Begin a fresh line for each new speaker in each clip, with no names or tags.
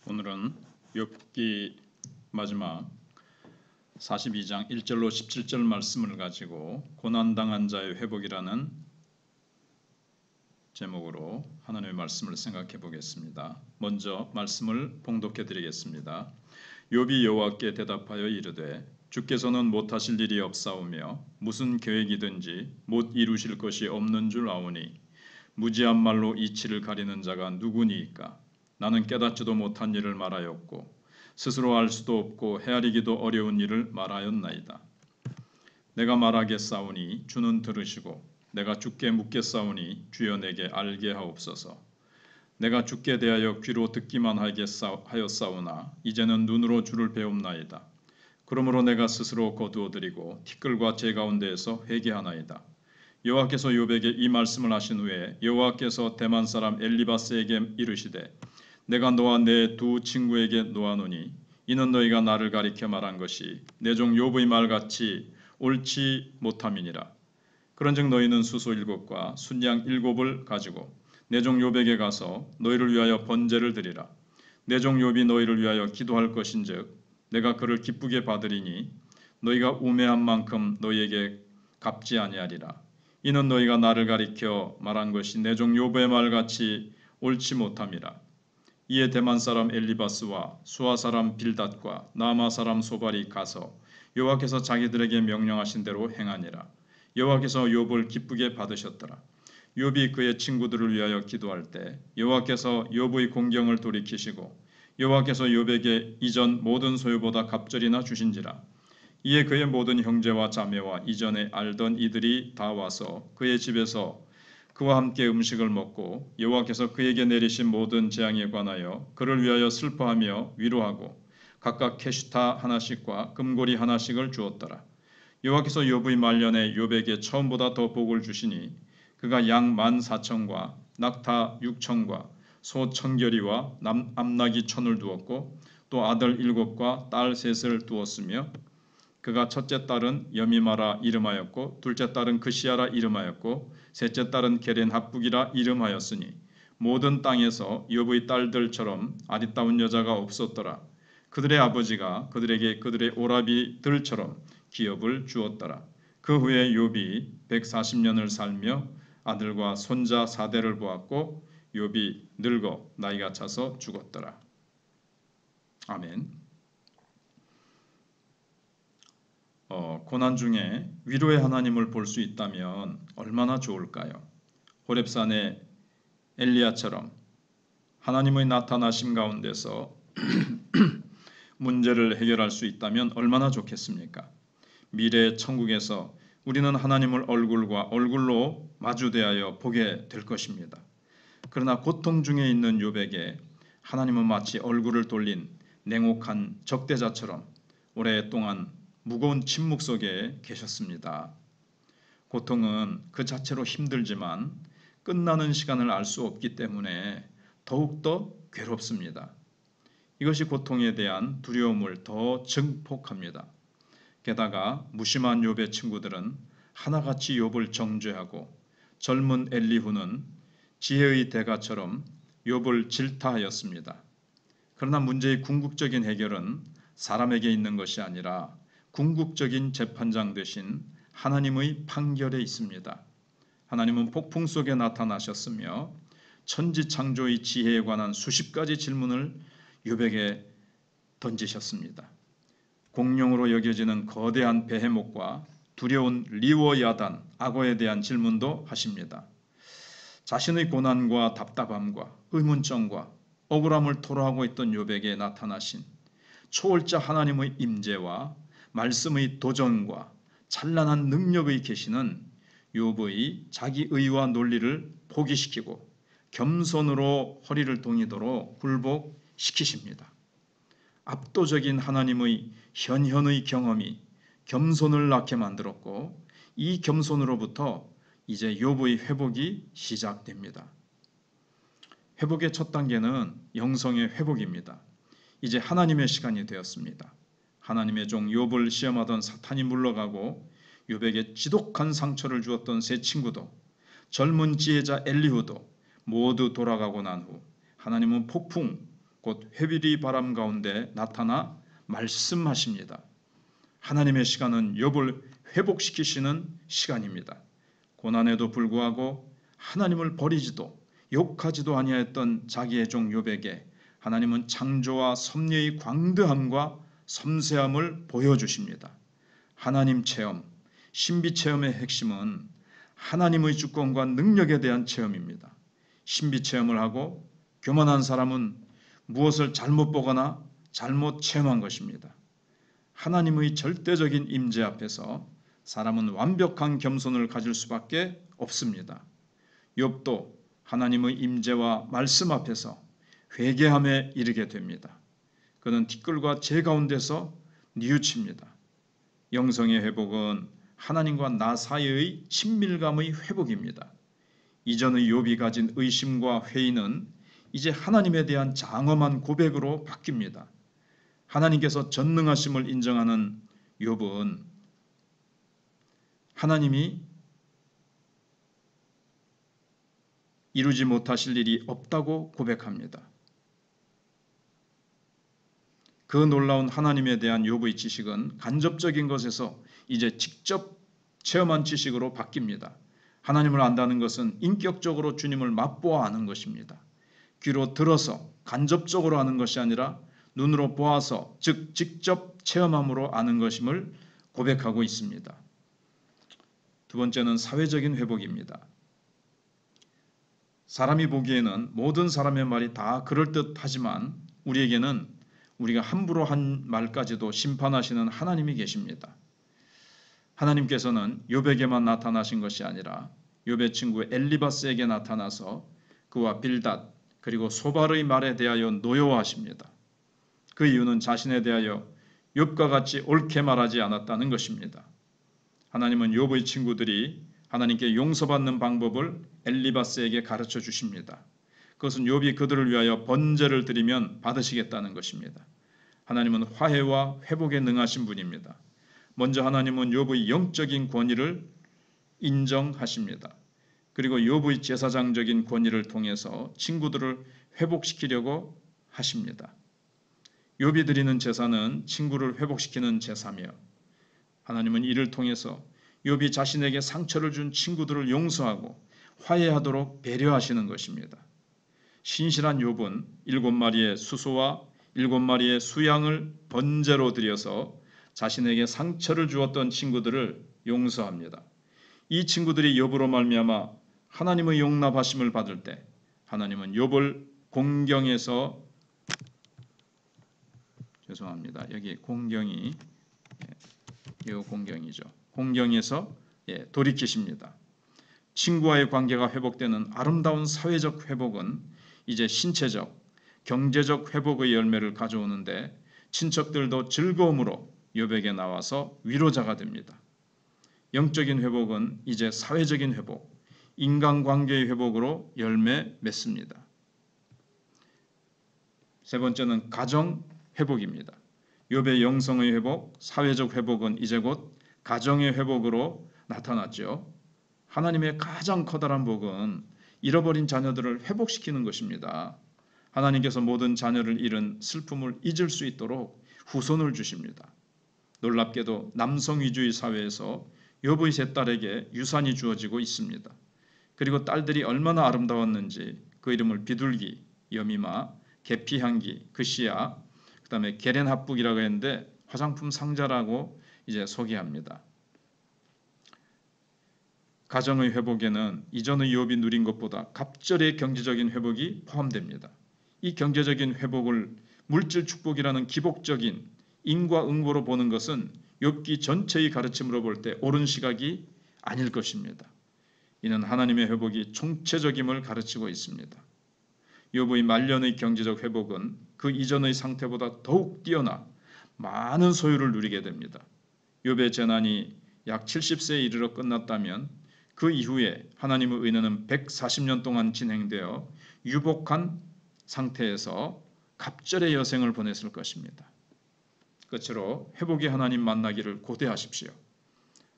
오늘은 욥기 마지막 42장 1절로 17절 말씀을 가지고 고난당한 자의 회복이라는 제목으로 하나님의 말씀을 생각해 보겠습니다. 먼저 말씀을 봉독해 드리겠습니다. 욥이 여호와께 대답하여 이르되 주께서는 못하실 일이 없사오며 무슨 계획이든지 못 이루실 것이 없는 줄 아오니 무지한 말로 이치를 가리는 자가 누구니이까. 나는 깨닫지도 못한 일을 말하였고 스스로 알 수도 없고 헤아리기도 어려운 일을 말하였나이다. 내가 말하겠사오니 주는 들으시고 내가 주께 묻겠사오니 주여 내게 알게 하옵소서. 내가 주께 대하여 귀로 듣기만 하였사오나 이제는 눈으로 주를 배움나이다. 그러므로 내가 스스로 거두어드리고 티끌과 제 가운데에서 회개하나이다. 여호와께서 욥에게 이 말씀을 하신 후에 여호와께서 대만 사람 엘리바스에게 이르시되 내가 너와 내 두 친구에게 놓아노니 이는 너희가 나를 가리켜 말한 것이 내 종 욥의 말같이 옳지 못함이니라. 그런즉 너희는 수소 7과 순양 7을 가지고 내 종 욥에게 가서 너희를 위하여 번제를 드리라. 내 종 욥이 너희를 위하여 기도할 것인즉 내가 그를 기쁘게 받으리니 너희가 우매한 만큼 너희에게 갚지 아니하리라. 이는 너희가 나를 가리켜 말한 것이 내 종 욥의 말같이 옳지 못함이라. 이에 대만 사람 엘리바스와 수아 사람 빌닷과 나마 사람 소발이 가서 여호와께서 자기들에게 명령하신 대로 행하니라. 여호와께서 욥을 기쁘게 받으셨더라. 욥이 그의 친구들을 위하여 기도할 때 여호와께서 욥의 공경을 돌이키시고 여호와께서 욥에게 이전 모든 소유보다 갑절이나 주신지라. 이에 그의 모든 형제와 자매와 이전에 알던 이들이 다 와서 그의 집에서 그와 함께 음식을 먹고 여호와께서 그에게 내리신 모든 재앙에 관하여 그를 위하여 슬퍼하며 위로하고 각각 캐슈타 하나씩과 금고리 하나씩을 주었더라. 여호와께서 욥의 말년에 욥에게 처음보다 더 복을 주시니 그가 양 14,000과 낙타 6,000과 소 1,000결이와 암나귀 1,000을 두었고 또 아들 7과 딸 3을 두었으며 그가 첫째 딸은 여미마라 이름하였고 둘째 딸은 그시아라 이름하였고 셋째 딸은 게렌 합북이라 이름하였으니 모든 땅에서 욥의 딸들처럼 아리따운 여자가 없었더라. 그들의 아버지가 그들에게 그들의 오라비들처럼 기업을 주었더라. 그 후에 욥이 140년을 살며 아들과 손자 4대를 보았고 욥이 늙어 나이가 차서 죽었더라. 아멘. 고난 중에 위로의 하나님을 볼 수 있다면 얼마나 좋을까요? 호렙산의 엘리야처럼 하나님의 나타나심 가운데서 문제를 해결할 수 있다면 얼마나 좋겠습니까? 미래의 천국에서 우리는 하나님을 얼굴로 마주대하여 보게 될 것입니다. 그러나 고통 중에 있는 욥에게 하나님은 마치 얼굴을 돌린 냉혹한 적대자처럼 오랫동안 무거운 침묵 속에 계셨습니다. 고통은 그 자체로 힘들지만 끝나는 시간을 알 수 없기 때문에 더욱더 괴롭습니다. 이것이 고통에 대한 두려움을 더 증폭합니다. 게다가 무심한 욥의 친구들은 하나같이 욥을 정죄하고 젊은 엘리후는 지혜의 대가처럼 욥을 질타하였습니다. 그러나 문제의 궁극적인 해결은 사람에게 있는 것이 아니라 궁극적인 재판장 되신 하나님의 판결에 있습니다. 하나님은 폭풍 속에 나타나셨으며 천지창조의 지혜에 관한 수십 가지 질문을 욥에게 던지셨습니다. 공룡으로 여겨지는 거대한 베헤못과 두려운 리워야단 악어에 대한 질문도 하십니다. 자신의 고난과 답답함과 의문점과 억울함을 토로하고 있던 욥에게 나타나신 초월자 하나님의 임재와 말씀의 도전과 찬란한 능력의 계시는 욥의 자기 의와 논리를 포기시키고 겸손으로 허리를 동이도록 굴복시키십니다. 압도적인 하나님의 현현의 경험이 겸손을 낳게 만들었고 이 겸손으로부터 이제 욥의 회복이 시작됩니다. 회복의 첫 단계는 영성의 회복입니다. 이제 하나님의 시간이 되었습니다. 하나님의 종 욥을 시험하던 사탄이 물러가고 욥에게 지독한 상처를 주었던 세 친구도 젊은 지혜자 엘리후도 모두 돌아가고 난 후 하나님은 폭풍 곧 회비리 바람 가운데 나타나 말씀하십니다. 하나님의 시간은 욥을 회복시키시는 시간입니다. 고난에도 불구하고 하나님을 버리지도 욕하지도 아니하였던 자기의 종 욥에게 하나님은 창조와 섭리의 광대함과 섬세함을 보여주십니다. 하나님 체험, 신비 체험의 핵심은 하나님의 주권과 능력에 대한 체험입니다. 신비 체험을 하고 교만한 사람은 무엇을 잘못 보거나 잘못 체험한 것입니다. 하나님의 절대적인 임재 앞에서 사람은 완벽한 겸손을 가질 수밖에 없습니다. 욥도 하나님의 임재와 말씀 앞에서 회개함에 이르게 됩니다. 그는 티끌과 재 가운데서 뉘우칩니다. 영성의 회복은 하나님과 나 사이의 친밀감의 회복입니다. 이전의 욥이 가진 의심과 회의는 이제 하나님에 대한 장엄한 고백으로 바뀝니다. 하나님께서 전능하심을 인정하는 욥은 하나님이 이루지 못하실 일이 없다고 고백합니다. 그 놀라운 하나님에 대한 욥의 지식은 간접적인 것에서 이제 직접 체험한 지식으로 바뀝니다. 하나님을 안다는 것은 인격적으로 주님을 맛보아 아는 것입니다. 귀로 들어서 간접적으로 아는 것이 아니라 눈으로 보아서 즉 직접 체험함으로 아는 것임을 고백하고 있습니다. 두 번째는 사회적인 회복입니다. 사람이 보기에는 모든 사람의 말이 다 그럴듯하지만 우리에게는 우리가 함부로 한 말까지도 심판하시는 하나님이 계십니다. 하나님께서는 욥에게만 나타나신 것이 아니라 욥의 친구 엘리바스에게 나타나서 그와 빌닷 그리고 소발의 말에 대하여 노여워하십니다. 그 이유는 자신에 대하여 욥과 같이 옳게 말하지 않았다는 것입니다. 하나님은 욥의 친구들이 하나님께 용서받는 방법을 엘리바스에게 가르쳐 주십니다. 그것은 욥이 그들을 위하여 번제를 드리면 받으시겠다는 것입니다. 하나님은 화해와 회복에 능하신 분입니다. 먼저 하나님은 욥의 영적인 권위를 인정하십니다. 그리고 욥의 제사장적인 권위를 통해서 친구들을 회복시키려고 하십니다. 욥이 드리는 제사는 친구를 회복시키는 제사며 하나님은 이를 통해서 욥이 자신에게 상처를 준 친구들을 용서하고 화해하도록 배려하시는 것입니다. 신실한 욥은 7마리의 수소와 7마리의 수양을 번제로 드려서 자신에게 상처를 주었던 친구들을 용서합니다. 이 친구들이 욥으로 말미암아 하나님의 용납하심을 받을 때 하나님은 욥을 공경에서 여기 공경이 이 공경이죠. 공경에서 돌이키십니다. 친구와의 관계가 회복되는 아름다운 사회적 회복은 이제 신체적, 경제적 회복의 열매를 가져오는데 친척들도 즐거움으로 욥에게 나와서 위로자가 됩니다. 영적인 회복은 이제 사회적인 회복, 인간관계의 회복으로 열매 맺습니다. 세 번째는 가정 회복입니다. 욥의 영성의 회복, 사회적 회복은 이제 곧 가정의 회복으로 나타났죠. 하나님의 가장 커다란 복은 잃어버린 자녀들을 회복시키는 것입니다. 하나님께서 모든 자녀를 잃은 슬픔을 잊을 수 있도록 후손을 주십니다. 놀랍게도 남성 위주의 사회에서 욥의 세 딸에게 유산이 주어지고 있습니다. 그리고 딸들이 얼마나 아름다웠는지 그 이름을 비둘기, 여미마, 계피향기, 그시야, 그 다음에 게렌합북이라고 했는데 화장품 상자라고 이제 소개합니다. 가정의 회복에는 이전의 욥이 누린 것보다 갑절의 경제적인 회복이 포함됩니다. 이 경제적인 회복을 물질 축복이라는 기복적인 인과응보로 보는 것은 욥기 전체의 가르침으로 볼 때 옳은 시각이 아닐 것입니다. 이는 하나님의 회복이 총체적임을 가르치고 있습니다. 욥의 말년의 경제적 회복은 그 이전의 상태보다 더욱 뛰어나 많은 소유를 누리게 됩니다. 욥의 재난이 약 70세에 이르러 끝났다면 그 이후에 하나님의 은혜는 140년 동안 진행되어 유복한 상태에서 갑절의 여생을 보냈을 것입니다. 끝으로 회복의 하나님 만나기를 고대하십시오.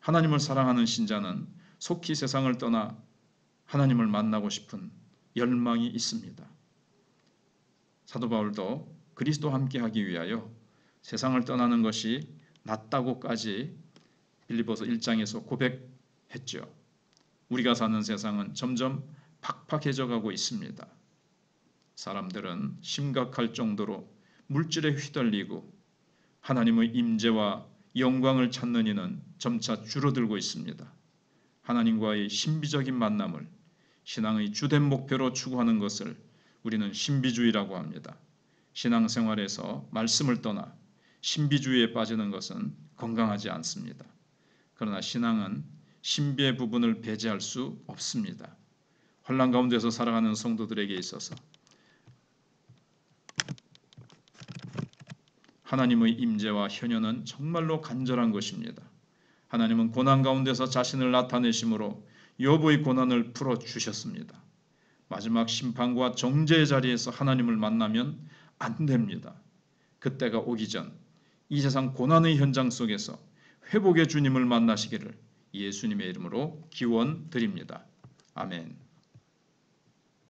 하나님을 사랑하는 신자는 속히 세상을 떠나 하나님을 만나고 싶은 열망이 있습니다. 사도 바울도 그리스도와 함께하기 위하여 세상을 떠나는 것이 낫다고까지 빌립보서 1장에서 고백했죠. 우리가 사는 세상은 점점 팍팍해져 가고 있습니다. 사람들은 심각할 정도로 물질에 휘둘리고 하나님의 임재와 영광을 찾는 이는 점차 줄어들고 있습니다. 하나님과의 신비적인 만남을 신앙의 주된 목표로 추구하는 것을 우리는 신비주의라고 합니다. 신앙생활에서 말씀을 떠나 신비주의에 빠지는 것은 건강하지 않습니다. 그러나 신앙은 신비의 부분을 배제할 수 없습니다. 혼란 가운데서 살아가는 성도들에게 있어서 하나님의 임재와 현현은 정말로 간절한 것입니다. 하나님은 고난 가운데서 자신을 나타내심으로 욥의 고난을 풀어주셨습니다. 마지막 심판과 정죄의 자리에서 하나님을 만나면 안 됩니다. 그때가 오기 전 이 세상 고난의 현장 속에서 회복의 주님을 만나시기를 예수님의 이름으로 기원드립니다. 아멘.